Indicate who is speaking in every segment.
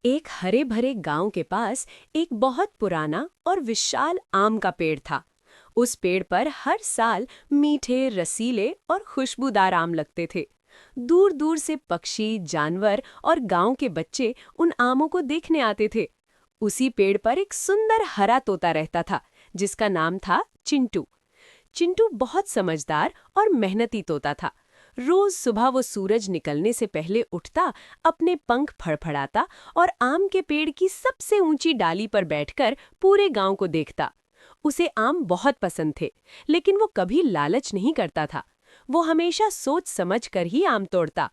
Speaker 1: एक हरे भरे गांव के पास एक बहुत पुराना और विशाल आम का पेड़ था। उस पेड़ पर हर साल मीठे, रसीले और खुशबूदार आम लगते थे। दूर दूर से पक्षी, जानवर और गांव के बच्चे उन आमों को देखने आते थे। उसी पेड़ पर एक सुंदर हरा तोता रहता था, जिसका नाम था चिंटू। चिंटू बहुत समझदार और मेहनती तोता था। रोज सुबह वो सूरज निकलने से पहले उठता, अपने पंख फड़फड़ाता और आम के पेड़ की सबसे ऊंची डाली पर बैठकर पूरे गांव को देखता। उसे आम बहुत पसंद थे, लेकिन वो कभी लालच नहीं करता था। वो हमेशा सोच समझ कर ही आम तोड़ता।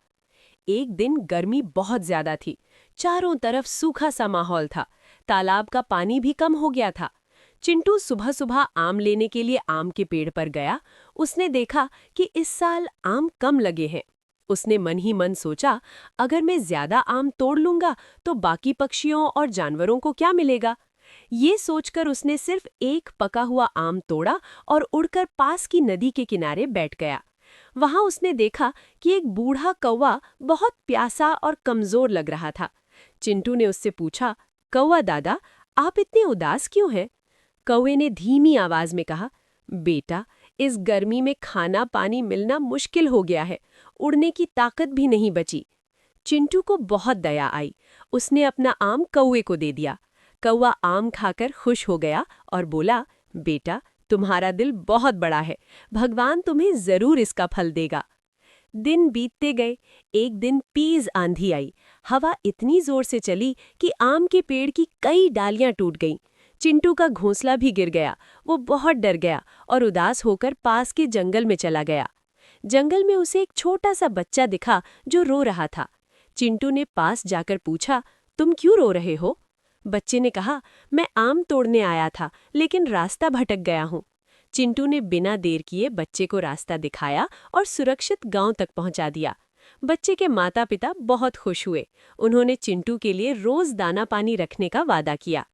Speaker 1: एक दिन गर्मी बहुत ज्यादा थी। चारों तरफ सूखा सा माहौल था। तालाब का पानी भी कम हो गया था। चिंटू सुबह सुबह आम लेने के लिए आम के पेड़ पर गया। उसने देखा कि इस साल आम कम लगे हैं। उसने मन ही मन सोचा, अगर मैं ज्यादा आम तोड़ लूंगा तो बाकी पक्षियों और जानवरों को क्या मिलेगा। ये सोचकर उसने सिर्फ एक पका हुआ आम तोड़ा और उड़कर पास की नदी के किनारे बैठ गया। वहां उसने देखा कि एक बूढ़ा कौवा बहुत प्यासा और कमजोर लग रहा था। चिंटू ने उससे पूछा, कौवा दादा, आप इतने उदास क्यों हैं? कौवे ने धीमी आवाज में कहा, बेटा, इस गर्मी में खाना पानी मिलना मुश्किल हो गया है। उड़ने की ताकत भी नहीं बची। चिंटू को बहुत दया आई। उसने अपना आम कौवे को दे दिया। कौवा आम खाकर खुश हो गया और बोला, बेटा, तुम्हारा दिल बहुत बड़ा है। भगवान तुम्हें जरूर इसका फल देगा। दिन बीतते गए। एक दिन तेज आंधी आई। हवा इतनी जोर से चली कि आम के पेड़ की कई डालियां टूट गईं। चिंटू का घोंसला भी गिर गया। वो बहुत डर गया और उदास होकर पास के जंगल में चला गया। जंगल में उसे एक छोटा सा बच्चा दिखा जो रो रहा था। चिंटू ने पास जाकर पूछा, तुम क्यों रो रहे हो? बच्चे ने कहा, मैं आम तोड़ने आया था, लेकिन रास्ता भटक गया हूँ। चिंटू ने बिना देर किए बच्चे को रास्ता दिखाया और सुरक्षित गांव तक पहुंचा दिया। बच्चे के माता पिता बहुत खुश हुए। उन्होंने चिंटू के लिए रोज दाना पानी रखने का वादा किया।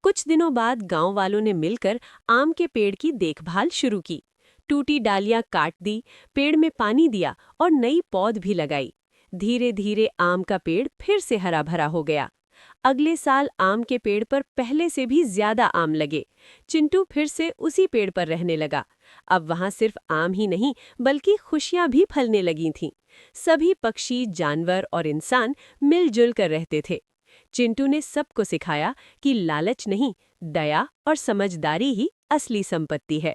Speaker 1: कुछ दिनों बाद गांव वालों ने मिलकर आम के पेड़ की देखभाल शुरू की। टूटी डालियां काट दी, पेड़ में पानी दिया और नई पौध भी लगाई। धीरे धीरे आम का पेड़ फिर से हरा भरा हो गया। अगले साल आम के पेड़ पर पहले से भी ज्यादा आम लगे। चिंटू फिर से उसी पेड़ पर रहने लगा। अब वहां सिर्फ आम ही नहीं, बल्कि खुशियां भी फलने लगी थीं। सभी पक्षी, जानवर और इंसान मिलजुल कर रहते थे। चिंटू ने सबको सिखाया कि लालच नहीं, दया और समझदारी ही असली संपत्ति है।